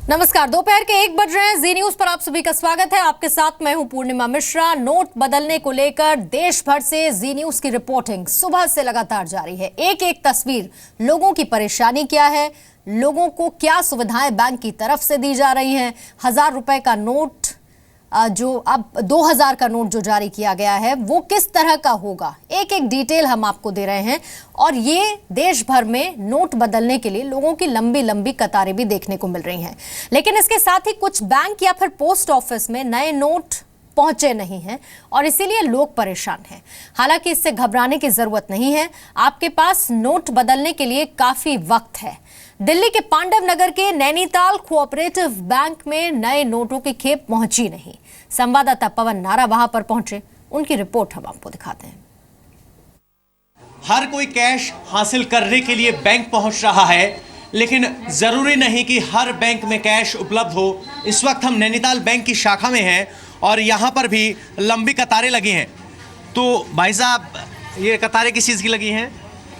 नमस्कार, दोपहर के 1 बज रहे हैं। जी न्यूज पर आप सभी का स्वागत है। आपके साथ मैं हूं पूर्णिमा मिश्रा। नोट बदलने को लेकर देश भर से जी न्यूज की रिपोर्टिंग सुबह से लगातार जारी है। एक एक तस्वीर, लोगों की परेशानी क्या है, लोगों को क्या सुविधाएं बैंक की तरफ से दी जा रही हैं। 1000 रुपए का नोट जो अब 2000 का नोट जो जारी किया गया है वो किस तरह का होगा, एक एक डिटेल हम आपको दे रहे हैं। और ये देश भर में नोट बदलने के लिए लोगों की लंबी लंबी कतारें भी देखने को मिल रही हैं। लेकिन इसके साथ ही कुछ बैंक या फिर पोस्ट ऑफिस में नए नोट पहुंचे नहीं हैं और इसीलिए लोग परेशान हैं। हालांकि इससे घबराने की जरूरत नहीं है, आपके पास नोट बदलने के लिए काफी वक्त है। दिल्ली के पांडव नगर के नैनीताल कोऑपरेटिव बैंक में नए नोटों की खेप पहुंची नहीं। संवाददाता पवन नारा वहां पर पहुंचे, उनकी रिपोर्ट हम आपको दिखाते हैं। हर कोई कैश हासिल करने के लिए बैंक पहुंच रहा है, लेकिन जरूरी नहीं कि हर बैंक में कैश उपलब्ध हो। इस वक्त हम नैनीताल बैंक की शाखा में हैं और यहाँ पर भी लंबी कतारें लगी हैं। तो भाई साहब, ये कतारें किस चीज़ की लगी हैं?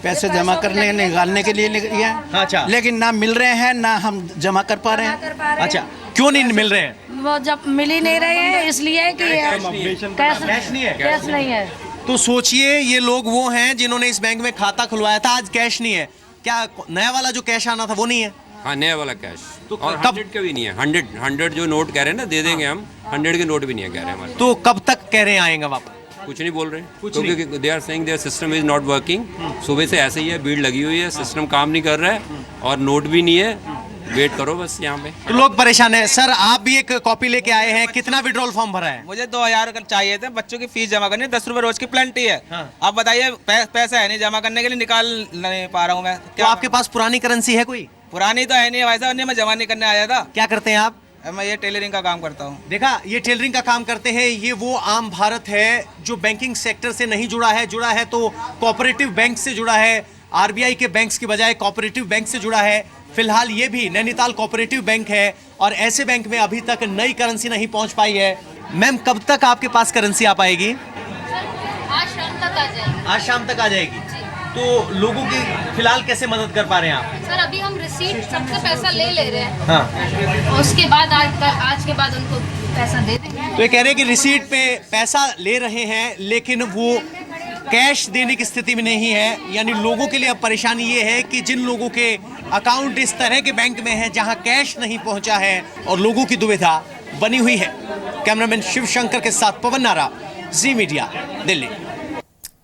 पैसे जमा करने निकालने के लिए लगी हैं। अच्छा, लेकिन ना मिल रहे हैं ना हम जमा कर पा रहे हैं। अच्छा, क्यों नहीं मिल रहे हैं? वो जब मिल ही नहीं रहे हैं इसलिए कि कैश नहीं है। कैश नहीं है। तो सोचिए, ये लोग वो हैं जिन्होंने इस बैंक में खाता खुलवाया था, आज कैश नहीं है। क्या नया वाला जो कैश आना था वो नहीं है? हाँ, नया वाला कैश तो और कब 100 का भी नहीं है। 100 जो नोट कह रहे हैं ना, दे देंगे हम। 100 के नोट भी नहीं है कह रहे हैं हमारे। तो कब तक कह रहे हैं आएंगे वापस? कुछ नहीं बोल रहे हैं, कुछ क्योंकि they are saying their system is not working. सुबह से ऐसे ही है, भीड़ लगी हुई है, सिस्टम काम नहीं कर रहा है और नोट भी नहीं है। वेट करो बस यहाँ पे। तो लोग परेशान हैं। सर, आप भी एक कॉपी लेके आए हैं, कितना विड्रॉल फॉर्म भरा है? मुझे 2000 चाहिए थे, बच्चों की फीस जमा करनी है। 10 रुपए रोज की प्लेंटी है। हाँ। आप बताइए, पैसा है नहीं जमा करने के लिए, निकाल नहीं पा रहा हूँ मैं। तो आपके पास पुरानी करेंसी है कोई? पुरानी तो है नहीं भाई साहब, मैं जमा नहीं करने आया था। क्या करते हैं आप? मैं ये टेलरिंग का काम करता हूँ। देखा, ये टेलरिंग का काम करते हैं। ये वो आम भारत है जो बैंकिंग सेक्टर से नहीं जुड़ा है तो कोऑपरेटिव बैंक से जुड़ा है। आरबीआई के बैंक्स की बजाय कोऑपरेटिव बैंक से जुड़ा है। फिलहाल ये भी नैनीताल कोऑपरेटिव बैंक है और ऐसे बैंक में अभी तक नई करेंसी नहीं पहुंच पाई है। मैम, कब तक आपके पास करेंसी आ पाएगी? आज शाम तक आ जाएगी। आज शाम तक आ जाएगी। तो लोगों की फिलहाल कैसे मदद कर पा रहे हैं आप? सर, अभी हम रिसीट सबसे पैसा ले रहे हैं। हाँ। और उसके बाद आज के बाद उनको पैसा दे देंगे। तो ये कह रहे हैं कि रिसीट पे पैसा ले रहे हैं, लेकिन वो कैश देने की स्थिति में नहीं है। यानी लोगों के लिए अब परेशानी ये है कि जिन लोगों के अकाउंट इस तरह के बैंक में है जहां कैश नहीं पहुंचा है और लोगों की दुविधा बनी हुई है। कैमरामैन शिव शंकर के साथ पवन नारा, जी मीडिया, दिल्ली।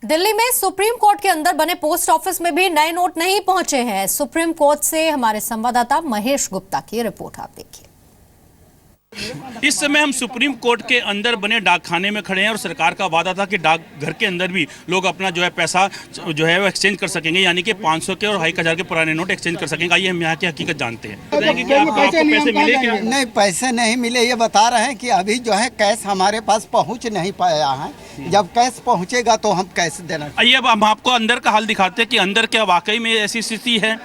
दिल्ली में सुप्रीम कोर्ट के अंदर बने पोस्ट ऑफिस में भी नए नोट नहीं पहुंचे हैं। सुप्रीम कोर्ट से हमारे संवाददाता महेश गुप्ता की रिपोर्ट आप देखिए। इस समय हम सुप्रीम कोर्ट के अंदर बने डाकखाने में खड़े हैं और सरकार का वादा था कि डाक घर के अंदर भी लोग अपना जो है पैसा जो है वो एक्सचेंज कर सकेंगे, यानी कि 500 के और 1000 के पुराने नोट एक्सचेंज कर सकेंगे। आइए हम यहाँ की हकीकत जानते हैं। बताएंगे कि आपको पैसे मिले क्या? नहीं, पैसे नहीं मिले। ये बता रहे हैं कि अभी जो है कैश हमारे पास पहुंच नहीं पाया है। जब कैश पहुंचेगा तो हम कैश देना। आइए अब हम आपको अंदर का हाल दिखाते हैं कि अंदर क्या वाकई में ऐसी स्थिति है।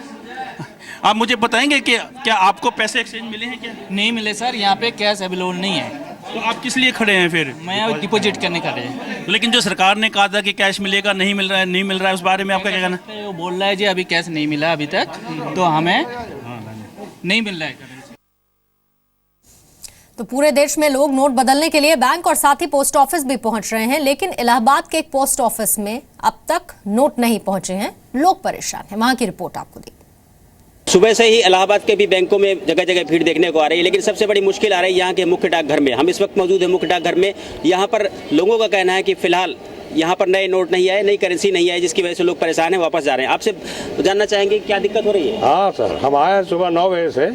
आप मुझे बताएंगे कि क्या आपको पैसे एक्सचेंज मिले हैं? क्या नहीं मिले सर, यहाँ पे कैश अवेलेबल नहीं है। तो आप किस लिए खड़े हैं फिर? मैं डिपॉजिट करने खड़े हैं। लेकिन जो सरकार ने कहा था कि कैश मिलेगा, नहीं मिल रहा है, उस बारे में आपका क्या कहना है? वो बोल रहा है जी अभी कैश नहीं मिला अभी तक, तो हमें नहीं मिल रहा है। तो पूरे देश में लोग नोट बदलने के लिए बैंक और साथ ही पोस्ट ऑफिस भी पहुंच रहे हैं, लेकिन इलाहाबाद के एक पोस्ट ऑफिस में अब तक नोट नहीं पहुंचे हैं। लोग परेशान हैं। वहां की रिपोर्ट आपको दी। सुबह से ही इलाहाबाद के भी बैंकों में जगह जगह भीड़ देखने को आ रही है, लेकिन सबसे बड़ी मुश्किल आ रही है यहाँ के मुख्य डाकघर में। हम इस वक्त मौजूद हैं मुख्य डाकघर में। यहाँ पर लोगों का कहना है कि फिलहाल यहाँ पर नए नोट नहीं आए, नई करेंसी नहीं आई, जिसकी वजह से लोग परेशान हैं, वापस जा रहे हैं। आपसे जानना चाहेंगे क्या दिक्कत हो रही है? हाँ सर, हम आए हैं सुबह 9 बजे से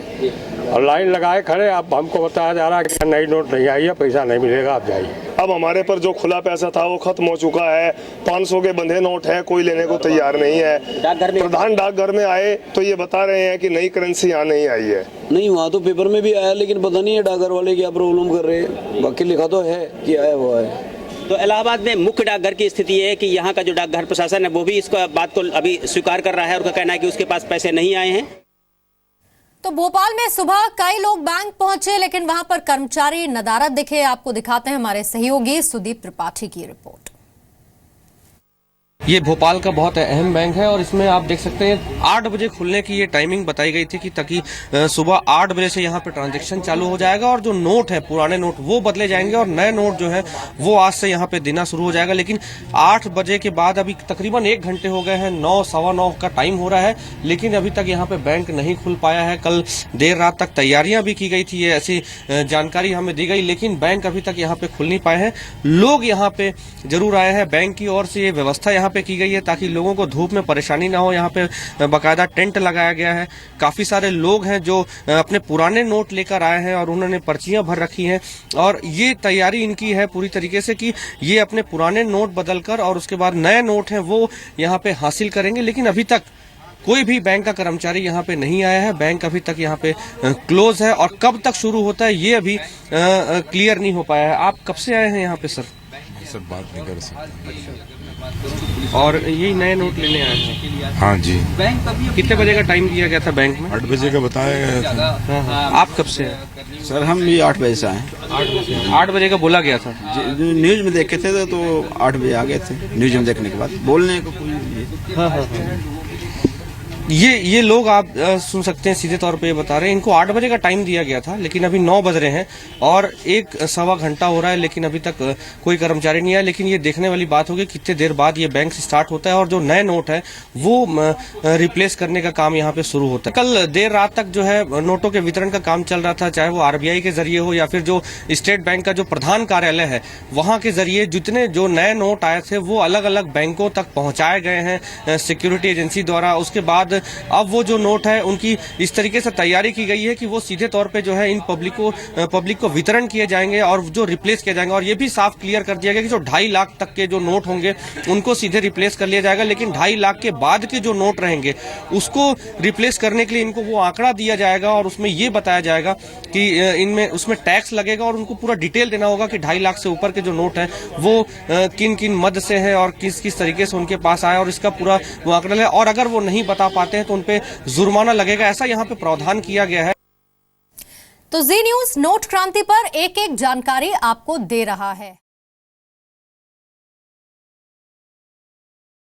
और लाइन लगाए खड़े। अब हमको बताया जा रहा है कि नई नोट नहीं आई है, पैसा नहीं मिलेगा, आप जाइए। अब हमारे पर जो खुला पैसा था वो खत्म हो चुका है। 500 के बंधे नोट है, कोई लेने को तैयार नहीं है। डाकघर में प्रधान डाकघर में आए तो ये बता रहे हैं कि नई करेंसी यहाँ नहीं आई है। नहीं, वहाँ तो पेपर में भी आया, लेकिन पता नहीं है डाकघर वाले क्या प्रॉब्लम कर रहे हैं। बाकी लिखा तो है कि आया हुआ है। तो इलाहाबाद में मुख्य डाकघर की स्थिति है कि यहाँ का जो डाकघर प्रशासन है वो भी इसका बात को अभी स्वीकार कर रहा है और उनका कहना है कि उसके पास पैसे नहीं आए हैं। तो भोपाल में सुबह कई लोग बैंक पहुंचे, लेकिन वहां पर कर्मचारी नदारद दिखे। आपको दिखाते हैं हमारे सहयोगी सुदीप त्रिपाठी की रिपोर्ट। ये भोपाल का बहुत अहम बैंक है और इसमें आप देख सकते हैं 8 बजे खुलने की ये टाइमिंग बताई गई थी कि ताकि सुबह 8 बजे से यहाँ पे ट्रांजैक्शन चालू हो जाएगा और जो नोट है पुराने नोट वो बदले जाएंगे और नए नोट जो है वो आज से यहाँ पे देना शुरू हो जाएगा। लेकिन 8 बजे के बाद अभी तकरीबन 1 घंटे हो गए हैं, 9 सवा 9 का टाइम हो रहा है, लेकिन अभी तक यहाँ पे बैंक नहीं खुल पाया है। कल देर रात तक तैयारियां भी की गई थी, ये ऐसी जानकारी हमें दी गई, लेकिन बैंक अभी तक यहाँ पे खुल नहीं पाए हैं। लोग यहाँ पे जरूर आए हैं, बैंक की ओर से ये व्यवस्था यहाँ पे की गई है ताकि लोगों को धूप में परेशानी ना हो। यहाँ पे बाकायदा टेंट लगाया गया है, काफी सारे लोग हैं जो अपने पुराने नोट लेकर आए हैं और उन्होंने पर्चियां भर रखी हैं और ये तैयारी इनकी है पूरी तरीके से कि ये अपने पुराने नोट बदलकर और उसके बाद नए नोट हैं वो यहाँ पे हासिल करेंगे। लेकिन अभी तक कोई भी बैंक का कर्मचारी यहाँ पे नहीं आया है, बैंक अभी तक यहाँ पे क्लोज है और कब तक शुरू होता है ये अभी क्लियर नहीं हो पाया है। आप कब से आए हैं यहाँ पे सर? सर बात नहीं कर सकते। और यही नए नोट लेने आए हैं? हाँ जी। कितने बजे का टाइम दिया गया था बैंक में? 8 बजे का बताया गया था। आप कब से हैं? सर हम भी 8 बजे से आए। 8 बजे का बोला गया था? न्यूज में देखे थे तो 8 बजे आ गए थे। न्यूज में देखने के बाद बोलने को कोई ये लोग आप सुन सकते हैं, सीधे तौर पे ये बता रहे हैं इनको 8 बजे का टाइम दिया गया था लेकिन अभी 9 बज रहे हैं और 1 सवा घंटा हो रहा है लेकिन अभी तक कोई कर्मचारी नहीं आया। लेकिन ये देखने वाली बात होगी कितने देर बाद ये बैंक स्टार्ट होता है और जो नए नोट है वो रिप्लेस करने का काम यहाँ पे शुरू होता है। कल देर रात तक जो है नोटों के वितरण का काम चल रहा था, चाहे वो RBI के जरिए हो या फिर जो स्टेट बैंक का जो प्रधान कार्यालय है वहाँ के जरिए जितने जो नए नोट आए थे वो अलग अलग बैंकों तक पहुँचाए गए हैं सिक्योरिटी एजेंसी द्वारा। उसके बाद अब वो जो नोट है उनकी इस तरीके से तैयारी की गई है कि वो सीधे तौर पे जो है इन पब्लिक को वितरण किए जाएंगे और जो रिप्लेस किए जाएंगे। और ये भी साफ क्लियर कर दिया गया कि जो 2.5 लाख तक के जो नोट होंगे उनको सीधे रिप्लेस कर लिया जाएगा, लेकिन 2.5 लाख के बाद के जो नोट रहेंगे उसको रिप्लेस करने के लिए इनको वो आंकड़ा दिया जाएगा और उसमें ये बताया जाएगा कि इनमें उसमें टैक्स लगेगा और उनको पूरा डिटेल देना होगा कि 2.5 लाख से ऊपर के जो नोट है वो किन किन मद से है और किस किस तरीके से उनके पास आया और इसका पूरा वो आंकड़ा है। और अगर वो नहीं बता पाते हैं तो उन पे जुर्माना लगेगा, ऐसा यहाँ पे प्रावधान किया गया है। तो जी न्यूज़ नोट क्रांति पर एक एक जानकारी आपको दे रहा है।